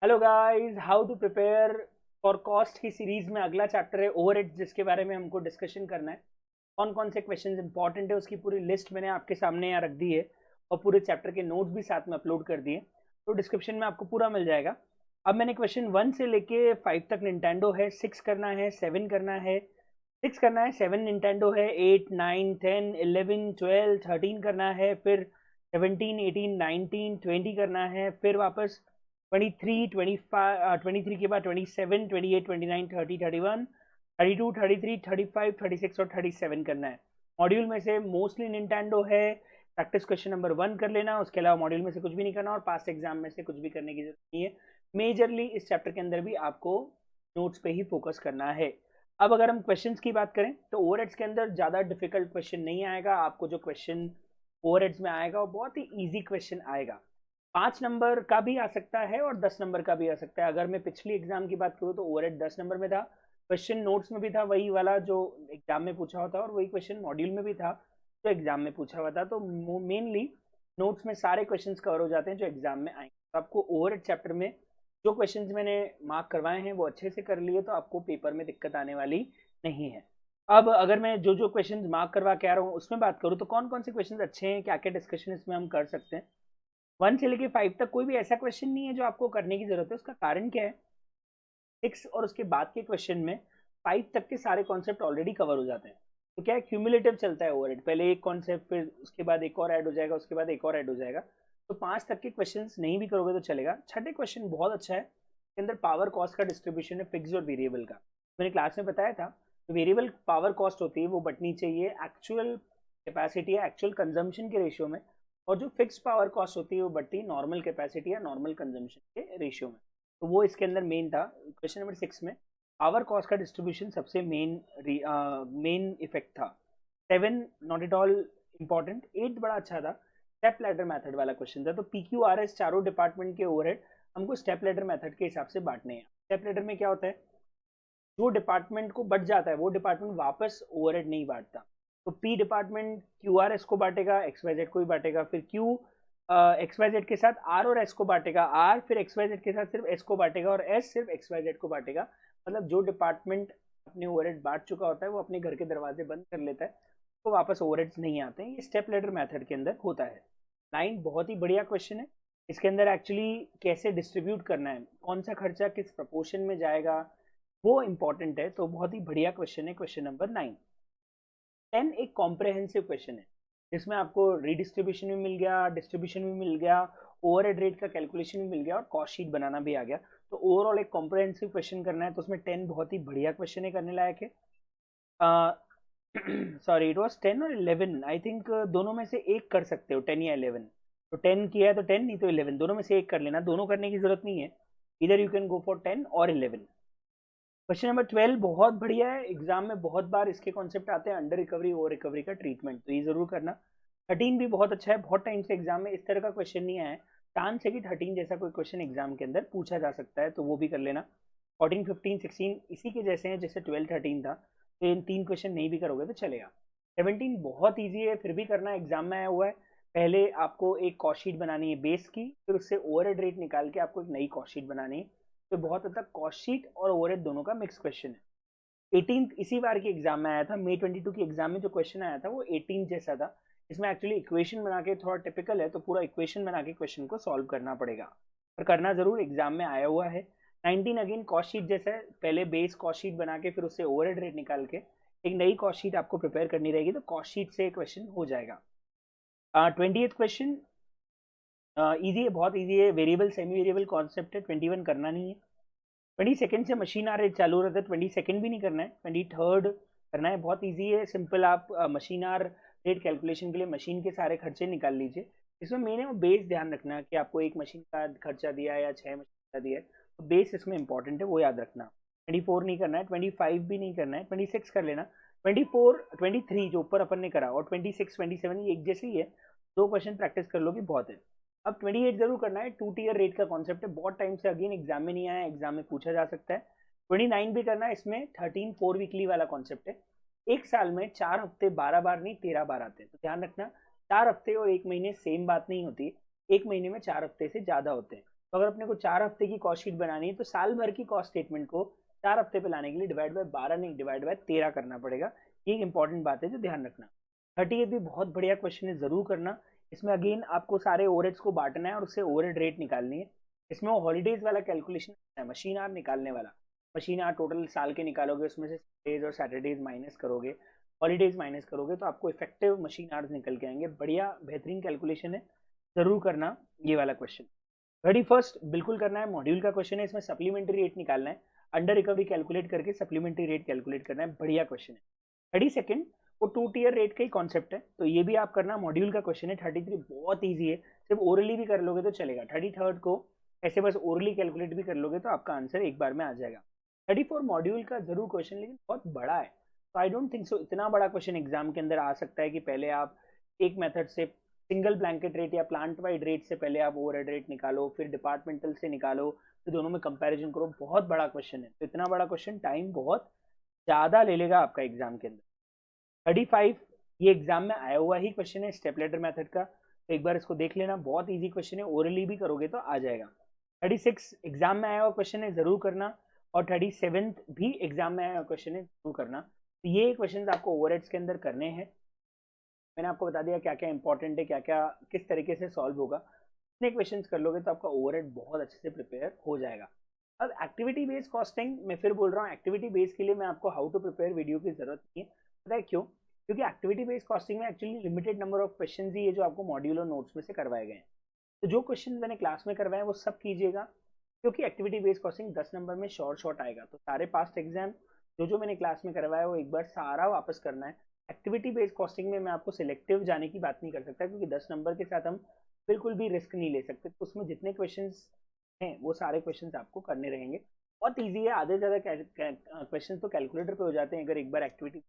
Hello guys, how to prepare for cost की series में अगला चैप्टर है ओवरहेड्स, जिसके बारे में हमको डिस्कशन करना है। कौन कौन से क्वेश्चंस इंपॉर्टेंट है उसकी पूरी लिस्ट मैंने आपके सामने यहाँ रख दी है और पूरे चैप्टर के नोट्स भी साथ में अपलोड कर दिए, तो डिस्क्रिप्शन में आपको पूरा मिल जाएगा। अब मैंने क्वेश्चन 1 से लेके 5 तक निंटेंडो है, 6 करना है, 7 करना है, 6 करना है, 7 निंटेंडो है, 8 9 10 11 12 13 करना है, फिर 17 18 19 20 करना है, फिर वापस 23 25 23 के बाद 27 28 29 30 31 32 33 35 36 और 37 करना है। मॉड्यूल में से मोस्टली निंटेंडो है। प्रैक्टिस क्वेश्चन नंबर 1 कर लेना, उसके अलावा मॉड्यूल में से कुछ भी नहीं करना और पास्ट एग्जाम में से कुछ भी करने की जरूरत नहीं है। मेजरली इस चैप्टर के अंदर भी आपको नोट्स पे ही फोकस करना है। अब अगर हम क्वेश्चंस की बात करें तो ओवरहेड्स के अंदर ज़्यादा डिफिकल्ट क्वेश्चन नहीं आएगा। आपको जो क्वेश्चन ओवरहेड्स में आएगा वो बहुत ही ईजी क्वेश्चन आएगा। 5 नंबर का भी आ सकता है और 10 नंबर का भी आ सकता है। अगर मैं पिछली एग्जाम की बात करूँ तो ओवरहेड 10 नंबर में था, क्वेश्चन नोट्स में भी था वही वाला जो एग्जाम में पूछा हुआ था, और वही क्वेश्चन मॉड्यूल में भी था जो एग्जाम में पूछा हुआ था। तो मेनली नोट्स में सारे क्वेश्चन कवर हो जाते हैं जो एग्जाम में आएंगे। तो आपको ओवरहेड चैप्टर में जो क्वेश्चंस मैंने मार्क करवाए हैं वो अच्छे से कर लिए, तो आपको पेपर में दिक्कत आने वाली नहीं है। अब अगर मैं जो जो क्वेश्चंस मार्क करवा के आ रहा हूँ उसमें बात करूँ तो कौन कौन से क्वेश्चंस अच्छे हैं, क्या क्या डिस्कशन इसमें हम कर सकते हैं। 1 से लेके 5 तक कोई भी ऐसा क्वेश्चन नहीं है जो आपको करने की जरूरत है। उसका कारण क्या है, 6 और उसके बाद के क्वेश्चन में 5 तक के सारे कॉन्सेप्ट ऑलरेडी कवर हो जाते हैं। तो क्या है, क्यूमुलेटिव चलता है ओवरहेड, पहले एक कॉन्सेप्ट फिर उसके बाद एक और ऐड हो जाएगा, उसके बाद एक और ऐड हो जाएगा। तो 5 तक के क्वेश्चन नहीं भी करोगे तो चलेगा। छठे क्वेश्चन बहुत अच्छा है, इसके अंदर पावर कॉस्ट का डिस्ट्रीब्यूशन है फिक्स और वेरिएबल का। मैंने क्लास में बताया था, तो वेरिएबल पावर कॉस्ट होती है वो बटनी चाहिए एक्चुअल कैपेसिटी या एक्चुअल कंजम्पशन के रेशियो में, और जो फिक्स पावर कॉस्ट होती है वो बढ़ती है नॉर्मल कैपेसिटी या नॉर्मल कंजम्पशन के रेशियो में। तो वो इसके अंदर मेन था। क्वेश्चन नंबर 6 में पावर कॉस्ट का डिस्ट्रीब्यूशन सबसे मेन इफेक्ट था। 7 नॉट एट ऑल इम्पॉर्टेंट। 8 बड़ा अच्छा था, स्टेप लैडर मेथड वाला क्वेश्चन था। तो PQRS चारों डिपार्टमेंट के ओवरहेड हमको स्टेप लैडर मेथड के हिसाब से बांटने हैं। स्टेप लैडर में क्या होता है, जो डिपार्टमेंट को बच जाता है वो डिपार्टमेंट वापस ओवरहेड नहीं बांटता। तो पी डिपार्टमेंट QRS को बांटेगा, XYZ को ही बांटेगा, फिर Q XYZ के साथ R और S को बांटेगा, R फिर XYZ के साथ सिर्फ S को बांटेगा और S सिर्फ XYZ को बांटेगा। मतलब जो डिपार्टमेंट अपने ओवरहेड बांट चुका होता है वो अपने घर के दरवाजे बंद कर लेता है, तो वापस ओवरहेड्स नहीं आते हैं। ये स्टेप लेडर मेथड के अंदर होता है। 9 बहुत ही बढ़िया क्वेश्चन है। इसके अंदर एक्चुअली कैसे डिस्ट्रीब्यूट करना है, कौन सा खर्चा किस प्रपोर्शन में जाएगा, वो इंपॉर्टेंट है। तो बहुत ही बढ़िया क्वेश्चन है क्वेश्चन नंबर 9। 10 एक कॉम्प्रहेंसिव क्वेश्चन है जिसमें आपको रीडिस्ट्रीब्यूशन भी मिल गया, डिस्ट्रीब्यूशन भी मिल गया, ओवरहेड रेट का कैलकुलेशन भी मिल गया और कॉस्ट शीट बनाना भी आ गया। तो ओवरऑल एक कॉम्प्रहेंसिव क्वेश्चन करना है, तो उसमें 10 बहुत ही बढ़िया क्वेश्चन है, करने लायक है। सॉरी, इट वाज 10 और 11 आई थिंक, दोनों में से एक कर सकते हो, 10 या 11। तो 10 किया है तो 10, नहीं तो 11, दोनों में से एक कर लेना, दोनों करने की जरूरत नहीं है। इधर यू कैन गो फॉर 10 और 11। क्वेश्चन नंबर 12 बहुत बढ़िया है, एग्जाम में बहुत बार इसके कॉन्सेप्ट आते हैं, अंडर रिकवरी ओवर रिकवरी का ट्रीटमेंट, तो ये जरूर करना। 13 भी बहुत अच्छा है, बहुत टाइम से एग्जाम में इस तरह का क्वेश्चन नहीं आया है। चांस है कि 13 जैसा कोई क्वेश्चन एग्जाम के अंदर पूछा जा सकता है, तो वो भी कर लेना। 14 15 16 इसी के जैसे हैं जैसे 12 13 था, तो इन 3 क्वेश्चन नहीं भी करोगे तो चलेगा। 17 बहुत ईजी है, फिर भी करना, एग्जाम में आया हुआ है। पहले आपको एक कॉस्ट शीट बनानी है बेस की, फिर उससे ओवरहेड रेट निकाल के आपको एक नई कॉस्ट शीट बनानी है। तो बहुत हद तक कॉस्ट शीट और ओवरहेड दोनों का मिक्स क्वेश्चन है। 18 इसी बार की एग्जाम में आया था, मई 22 की एग्जाम में जो क्वेश्चन आया था वो 18 जैसा था। इसमें एक्चुअली इक्वेशन बना के, थोड़ा टिपिकल है तो पूरा इक्वेशन बना के क्वेश्चन को सॉल्व करना पड़ेगा, पर करना जरूर, एग्जाम में आया हुआ है। 19 अगेन कॉस्ट शीट जैसा है, पहले बेस कॉस्ट शीट बना के फिर उससे ओवरहेड रेट निकाल के एक नई कॉस्ट शीट आपको प्रिपेयर करनी रहेगी, तो कॉस्ट शीट से क्वेश्चन हो जाएगा। 20th क्वेश्चन इजी है, बहुत इजी है, वेरिएबल सेमी वेरिएबल कॉन्सेप्ट है। 21 करना नहीं है। 22nd से मशीन आ रेट चालू रहता है, 22nd भी नहीं करना है, 23rd करना है। बहुत इजी है, सिंपल। आप मशीन आर रेट कैलकुलेशन के लिए मशीन के सारे खर्चे निकाल लीजिए। इसमें मैंने वो बेस ध्यान रखना कि आपको एक मशीन का खर्चा दिया है या 6 मशीन का दिया है, तो बेस इसमें इंपॉर्टेंट है, वो याद रखना। 24 नहीं करना है, 25 भी नहीं करना है, 26 कर लेना। 24 23 जो ऊपर अपन ने करा और 26 27 एक जैसे ही है, 2 क्वेश्चन प्रैक्टिस कर लोगे बहुत है। अब 28 जरूर करना है, 2 टीयर रेट का कॉन्सेप्ट है, बहुत टाइम से अगेन एग्जाम में नहीं आया, एग्जाम में पूछा जा सकता है। 29 भी करना है, इसमें 13 4 वीकली वाला कॉन्सेप्ट है। एक साल में 4 हफ्ते 12 बार नहीं 13 बार आते हैं, तो ध्यान रखना, 4 हफ्ते और 1 महीने सेम बात नहीं होती, 1 महीने में 4 हफ्ते से ज्यादा होते हैं। तो अगर अपने को 4 हफ्ते की कॉस्ट शीट बनानी है तो साल भर की कॉस्ट स्टेटमेंट को 4 हफ्ते पे लाने के लिए डिवाइड बाय 12 नहीं, डिवाइड बाय 13 करना पड़ेगा। ये एक इंपॉर्टेंट बात है जो ध्यान रखना। 38 भी बहुत बढ़िया क्वेश्चन है, जरूर करना। इसमें अगेन आपको सारे ओवरहेड्स को बांटना है और उससे ओवरहेड रेट निकालनी है। इसमें वो हॉलीडेज वाला कैलकुलेशन है, मशीन आवर निकालने वाला। मशीन आवर टोटल साल के निकालोगे, उसमें से डेज और सैटरडेज माइनस करोगे, हॉलीडेज माइनस करोगे, तो आपको इफेक्टिव मशीन आवर्स निकल के आएंगे। बढ़िया बेहतरीन कैलकुलेशन है, जरूर करना ये वाला क्वेश्चन। 31 बिल्कुल करना है, मॉड्यूल का क्वेश्चन है, इसमें सप्लीमेंट्री रेट निकालना है, अंडर रिकवरी कैलकुलेट करके सप्लीमेंट्री रेट कैलकुलेट करना है, बढ़िया क्वेश्चन है। 32 वो 2 टियर रेट का ही कॉन्सेप्ट है, तो ये भी आप करना, मॉड्यूल का क्वेश्चन है। 33 बहुत ईजी है, सिर्फ ओरली भी कर लोगे तो चलेगा। 33 को ऐसे बस ओरली कैलकुलेट भी कर लोगे तो आपका आंसर एक बार में आ जाएगा। 34 मॉड्यूल का जरूर क्वेश्चन, लेकिन बहुत बड़ा है, तो आई डोंट थिंक सो इतना बड़ा क्वेश्चन एग्जाम के अंदर आ सकता है कि पहले आप एक मेथड से सिंगल ब्लैंकेट रेट या प्लांट वाइड रेट से पहले आप ओवरहेड रेट निकालो, फिर डिपार्टमेंटल से निकालो, फिर दोनों में कंपैरिजन करो। बहुत बड़ा क्वेश्चन है, तो इतना बड़ा क्वेश्चन टाइम बहुत ज्यादा ले लेगा आपका एग्जाम के अंदर। 35 ये एग्जाम में आया हुआ ही क्वेश्चन है, स्टेप लेटर मेथड का, तो एक बार इसको देख लेना, बहुत इजी क्वेश्चन है, ओरली भी करोगे तो आ जाएगा। 36 एग्जाम में आया हुआ क्वेश्चन है, जरूर करना। और 37 भी एग्जाम में आया हुआ क्वेश्चन है, जरूर करना। तो ये क्वेश्चन आपको ओवरहेड्स के अंदर करने हैं। मैंने आपको बता दिया क्या क्या इंपॉर्टेंट है, क्या क्या किस तरीके से सॉल्व होगा। इतने क्वेश्चंस कर लोगे तो आपका ओवरहेड बहुत अच्छे से प्रिपेयर हो जाएगा। अब एक्टिविटी बेस्ड कॉस्टिंग, मैं फिर बोल रहा हूँ, एक्टिविटी बेस्ड के लिए मैं आपको हाउ टू प्रिपेयर वीडियो की जरूरत नहीं है। पता है क्यों? क्योंकि एक्टिविटी बेस्ड कॉस्टिंग में actually limited number of question ही है जो आपको मॉड्यूल और नोट्स में से करवाए गए हैं। तो जो क्वेश्चन मैंने क्लास में करवाए वो सब कीजिएगा, क्योंकि एक्टिविटी बेस्ड कॉस्टिंग 10 नंबर में शॉर्ट शॉर्ट आएगा। तो सारे पास्ट एग्जाम जो मैंने क्लास में करवाया वो एक बार सारा वापस करना है। एक्टिविटी बेस्ड कॉस्टिंग में मैं आपको सिलेक्टिव जाने की बात नहीं कर सकता, क्योंकि 10 नंबर के साथ हम बिल्कुल भी रिस्क नहीं ले सकते। तो उसमें जितने क्वेश्चन हैं वो सारे क्वेश्चन आपको करने रहेंगे। बहुत ईजी है, आधे से ज़्यादा क्वेश्चन तो कैलकुलेटर पे हो जाते हैं अगर एक बार एक्टिविटी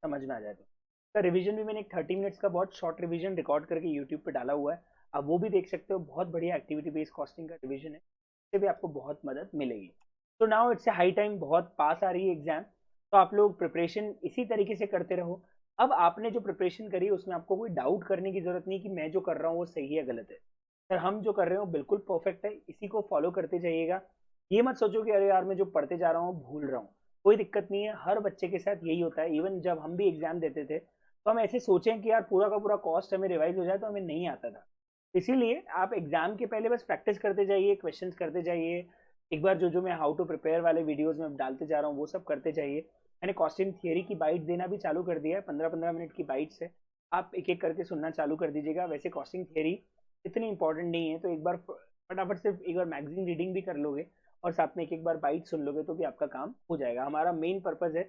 समझ में आ जाए तो। रिवीजन भी मैंने एक 30 मिनट्स का बहुत शॉर्ट रिवीजन रिकॉर्ड करके यूट्यूब पे डाला हुआ है, आप वो भी देख सकते हो। बहुत बढ़िया एक्टिविटी बेस्ड कॉस्टिंग का रिवीजन है, इससे भी आपको बहुत मदद मिलेगी। तो now it's a high time, बहुत पास आ रही है एग्जाम, तो आप लोग प्रिपरेशन इसी तरीके से करते रहो। अब आपने जो प्रिपरेशन करी उसमें आपको कोई डाउट करने की जरूरत नहीं कि मैं जो कर रहा हूँ वो सही है गलत है। सर हम जो कर रहे हो बिल्कुल परफेक्ट है, इसी को फॉलो करते जाइएगा। ये मत सोचो कि अरे यार मैं जो पढ़ते जा रहा हूँ भूल रहा हूँ, कोई दिक्कत नहीं है, हर बच्चे के साथ यही होता है। इवन जब हम भी एग्जाम देते थे तो हम ऐसे सोचें कि यार पूरा का पूरा कॉस्ट हमें रिवाइज हो जाए, तो हमें नहीं आता था। इसीलिए आप एग्जाम के पहले बस प्रैक्टिस करते जाइए, क्वेश्चंस करते जाइए। एक बार जो मैं हाउ टू प्रिपेयर वाले वीडियोस में डालते जा रहा हूँ वो सब करते जाइए। मैंने कॉस्टिंग थियरी की बाइट देना भी चालू कर दिया है, 15-15 मिनट की बाइट्स है, आप एक एक करके सुनना चालू कर दीजिएगा। वैसे कॉस्टिंग थियरी इतनी इंपॉर्टेंट नहीं है, तो एक बार फटाफट से एक बार मैगजीन रीडिंग भी कर लोगे और साथ में एक एक बार बाइट सुन लोगे तो भी आपका काम हो जाएगा। हमारा मेन पर्पज है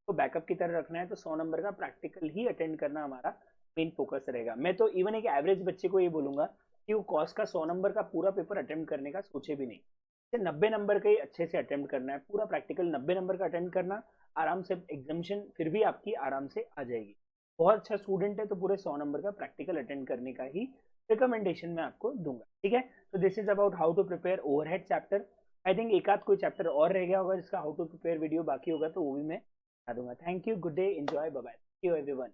तो बैकअप की तरह रखना है, तो 100 नंबर का प्रैक्टिकल ही अटेंड करना हमारा मेन फोकस रहेगा। मैं तो इवन एक एवरेज बच्चे को ये बोलूंगा कि वो कॉस्ट का 100 नंबर का पूरा पेपर अटेम्प्ट करने का सोचे भी नहीं, 90 नंबर का ही अच्छे से अटेम्प्ट करना है। पूरा प्रैक्टिकल 90 नंबर का अटेम्प्ट करना, आराम से एग्जामिशन फिर भी आपकी आराम से आ जाएगी। बहुत अच्छा स्टूडेंट है तो पूरे 100 नंबर का प्रैक्टिकल अटेंड करने का ही रिकमेंडेशन मैं आपको दूंगा, ठीक है। तो this is about how to prepare overhead chapter. I think एक आध कोई चैप्टर और रह गया होगा जिसका हाउ टू प्रिपेयर वीडियो बाकी होगा, तो वो भी मैं बता दूंगा। Thank you, good day, enjoy, bye bye, thank you everyone.